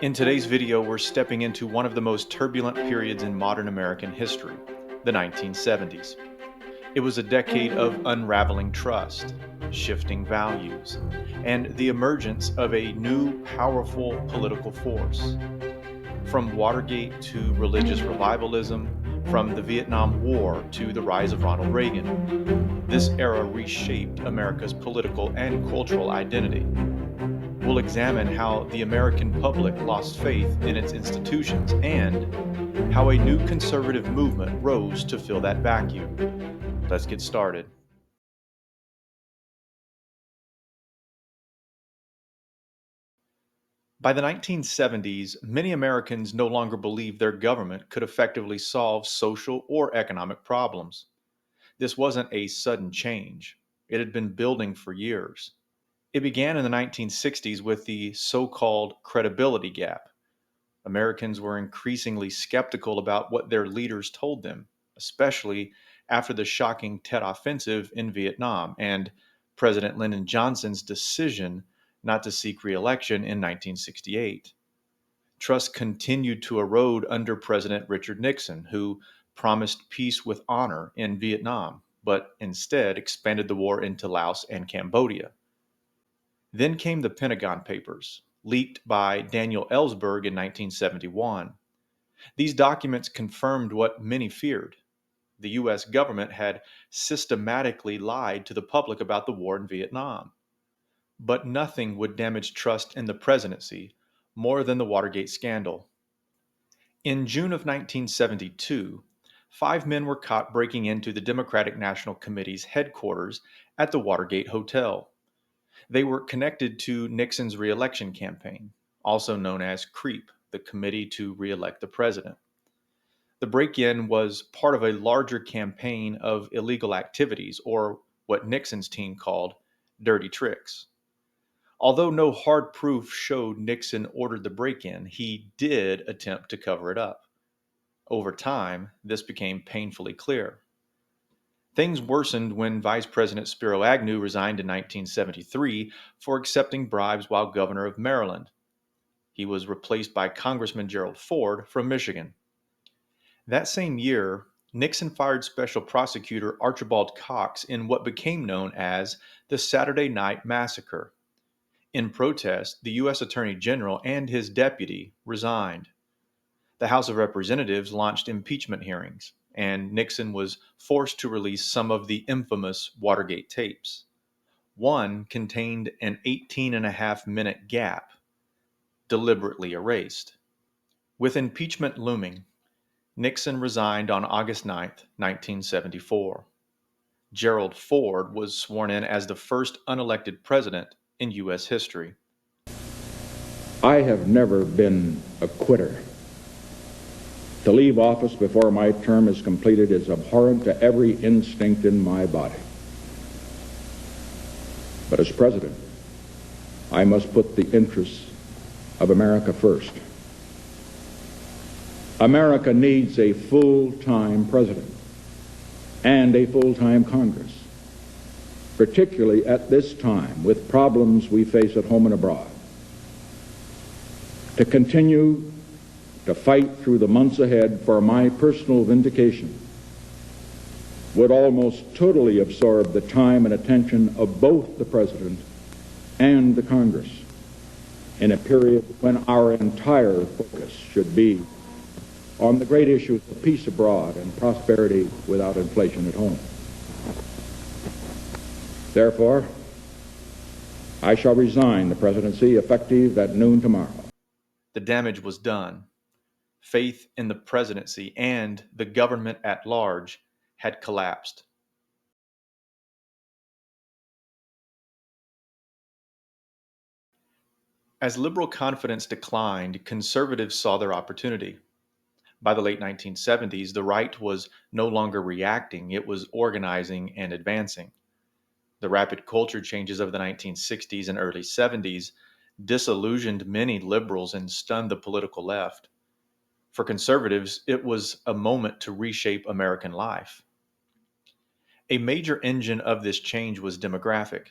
In today's video, we're stepping into one of the most turbulent periods in modern American history, the 1970s. It was a decade of unraveling trust, shifting values, and the emergence of a new, powerful political force. From Watergate to religious revivalism, from the Vietnam War to the rise of Ronald Reagan, this era reshaped America's political and cultural identity. We'll examine how the American public lost faith in its institutions and how a new conservative movement rose to fill that vacuum. Let's get started. By the 1970s, many Americans no longer believed their government could effectively solve social or economic problems. This wasn't a sudden change. It had been building for years. It began in the 1960s with the so-called credibility gap. Americans were increasingly skeptical about what their leaders told them, especially after the shocking Tet Offensive in Vietnam and President Lyndon Johnson's decision not to seek re-election in 1968. Trust continued to erode under President Richard Nixon, who promised peace with honor in Vietnam, but instead expanded the war into Laos and Cambodia. Then came the Pentagon Papers, leaked by Daniel Ellsberg in 1971. These documents confirmed what many feared. The U.S. government had systematically lied to the public about the war in Vietnam. But nothing would damage trust in the presidency more than the Watergate scandal. In June of 1972, 5 men were caught breaking into the Democratic National Committee's headquarters at the Watergate Hotel. They were connected to Nixon's re-election campaign, also known as CREEP, the Committee to Re-elect the President. The break-in was part of a larger campaign of illegal activities, or what Nixon's team called dirty tricks. Although no hard proof showed Nixon ordered the break-in, he did attempt to cover it up. Over time, this became painfully clear. Things worsened when Vice President Spiro Agnew resigned in 1973 for accepting bribes while governor of Maryland. He was replaced by Congressman Gerald Ford from Michigan. That same year, Nixon fired Special Prosecutor Archibald Cox in what became known as the Saturday Night Massacre. In protest, the U.S. Attorney General and his deputy resigned. The House of Representatives launched impeachment hearings, and Nixon was forced to release some of the infamous Watergate tapes. One contained an 18-and-a-half-minute gap, deliberately erased. With impeachment looming, Nixon resigned on August 9, 1974. Gerald Ford was sworn in as the first unelected president in U.S. history. I have never been a quitter. To leave office before my term is completed is abhorrent to every instinct in my body. But as president, I must put the interests of America first. America needs a full-time president and a full-time Congress, particularly at this time with problems we face at home and abroad. To continue to fight through the months ahead for my personal vindication would almost totally absorb the time and attention of both the President and the Congress in a period when our entire focus should be on the great issues of peace abroad and prosperity without inflation at home. Therefore, I shall resign the presidency effective at noon tomorrow. The damage was done. Faith in the presidency and the government at large had collapsed. As liberal confidence declined, conservatives saw their opportunity. By the late 1970s, the right was no longer reacting, it was organizing and advancing. The rapid culture changes of the 1960s and early 70s disillusioned many liberals and stunned the political left. For conservatives, it was a moment to reshape American life. A major engine of this change was demographic.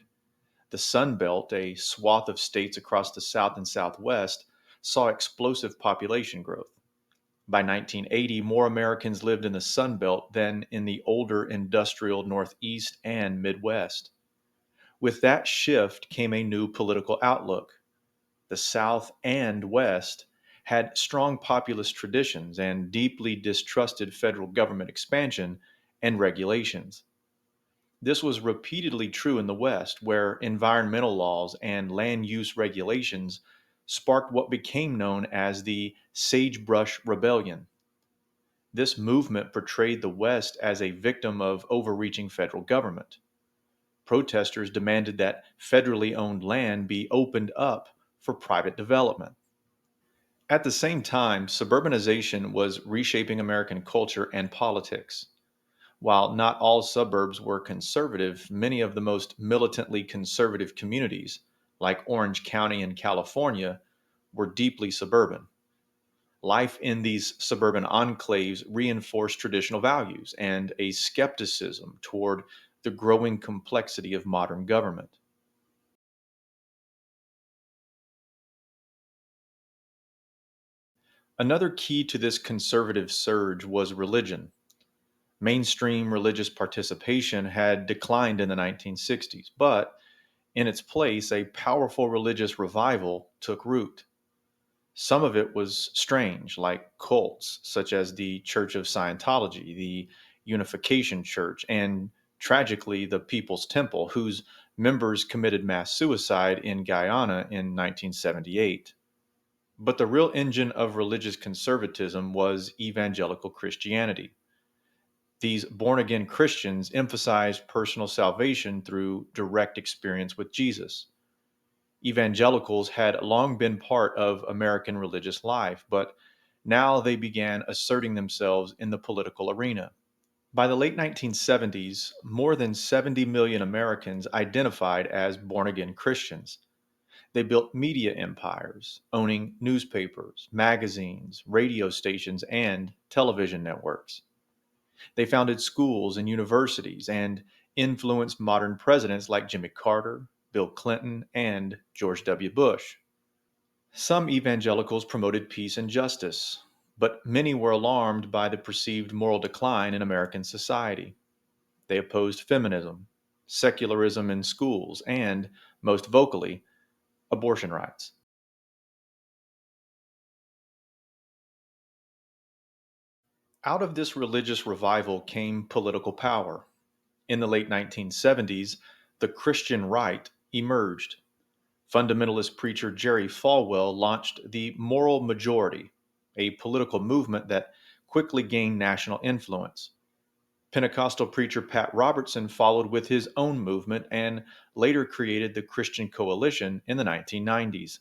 The Sunbelt, a swath of states across the South and Southwest, saw explosive population growth. By 1980, more Americans lived in the Sunbelt than in the older industrial Northeast and Midwest. With that shift came a new political outlook. The South and West had strong populist traditions and deeply distrusted federal government expansion and regulations. This was repeatedly true in the West, where environmental laws and land use regulations sparked what became known as the Sagebrush Rebellion. This movement portrayed the West as a victim of overreaching federal government. Protesters demanded that federally owned land be opened up for private development. At the same time, suburbanization was reshaping American culture and politics. While not all suburbs were conservative, many of the most militantly conservative communities, like Orange County in California, were deeply suburban. Life in these suburban enclaves reinforced traditional values and a skepticism toward the growing complexity of modern government. Another key to this conservative surge was religion. Mainstream religious participation had declined in the 1960s, but in its place, a powerful religious revival took root. Some of it was strange, like cults such as the Church of Scientology, the Unification Church, and tragically, the People's Temple, whose members committed mass suicide in Guyana in 1978. But the real engine of religious conservatism was evangelical Christianity. These born again Christians emphasized personal salvation through direct experience with Jesus. Evangelicals had long been part of American religious life, but now they began asserting themselves in the political arena. By the late 1970s, more than 70 million Americans identified as born again Christians. They built media empires, owning newspapers, magazines, radio stations, and television networks. They founded schools and universities and influenced modern presidents like Jimmy Carter, Bill Clinton, and George W. Bush. Some evangelicals promoted peace and justice, but many were alarmed by the perceived moral decline in American society. They opposed feminism, secularism in schools, and, most vocally, abortion rights. Out of this religious revival came political power. In the late 1970s, the Christian right emerged. Fundamentalist preacher Jerry Falwell launched the Moral Majority, a political movement that quickly gained national influence. Pentecostal preacher Pat Robertson followed with his own movement and later created the Christian Coalition in the 1990s.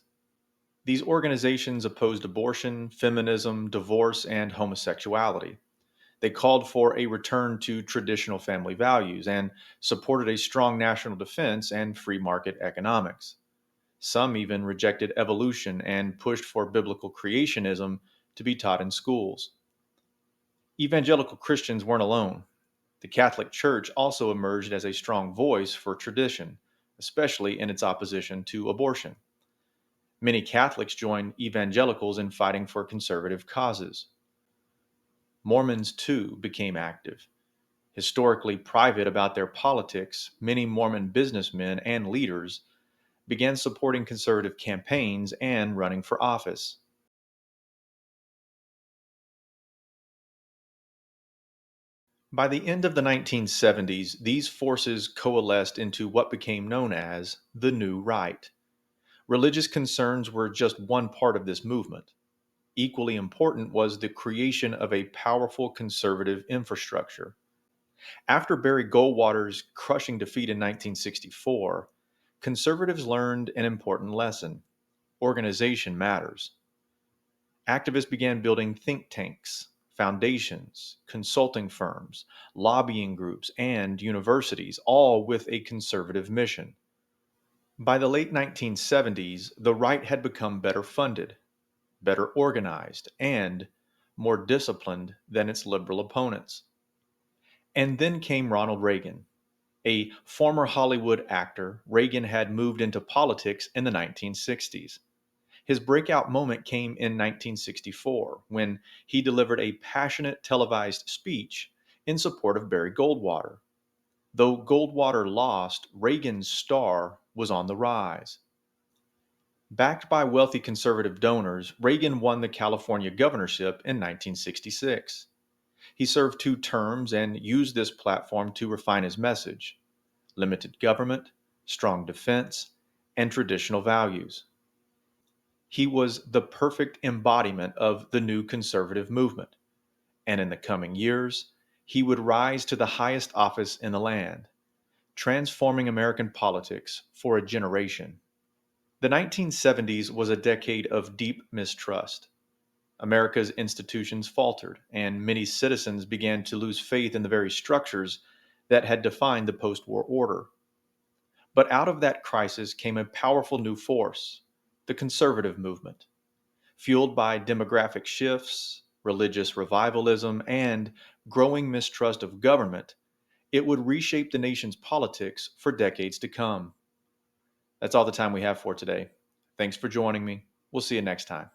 These organizations opposed abortion, feminism, divorce, and homosexuality. They called for a return to traditional family values and supported a strong national defense and free market economics. Some even rejected evolution and pushed for biblical creationism to be taught in schools. Evangelical Christians weren't alone. The Catholic Church also emerged as a strong voice for tradition, especially in its opposition to abortion. Many Catholics joined evangelicals in fighting for conservative causes. Mormons, too, became active. Historically private about their politics, many Mormon businessmen and leaders began supporting conservative campaigns and running for office. By the end of the 1970s, these forces coalesced into what became known as the New Right. Religious concerns were just one part of this movement. Equally important was the creation of a powerful conservative infrastructure. After Barry Goldwater's crushing defeat in 1964, conservatives learned an important lesson: organization matters. Activists began building think tanks, foundations, consulting firms, lobbying groups, and universities, all with a conservative mission. By the late 1970s, the right had become better funded, better organized, and more disciplined than its liberal opponents. And then came Ronald Reagan. A former Hollywood actor, Reagan had moved into politics in the 1960s. His breakout moment came in 1964 when he delivered a passionate televised speech in support of Barry Goldwater. Though Goldwater lost, Reagan's star was on the rise. Backed by wealthy conservative donors, Reagan won the California governorship in 1966. He served 2 terms and used this platform to refine his message: limited government, strong defense, and traditional values. He was the perfect embodiment of the new conservative movement, and in the coming years, he would rise to the highest office in the land, transforming American politics for a generation. The 1970s was a decade of deep mistrust. America's institutions faltered, and many citizens began to lose faith in the very structures that had defined the post war order. But out of that crisis came a powerful new force: the conservative movement. Fueled by demographic shifts, religious revivalism, and growing mistrust of government, it would reshape the nation's politics for decades to come. That's all the time we have for today. Thanks for joining me. We'll see you next time.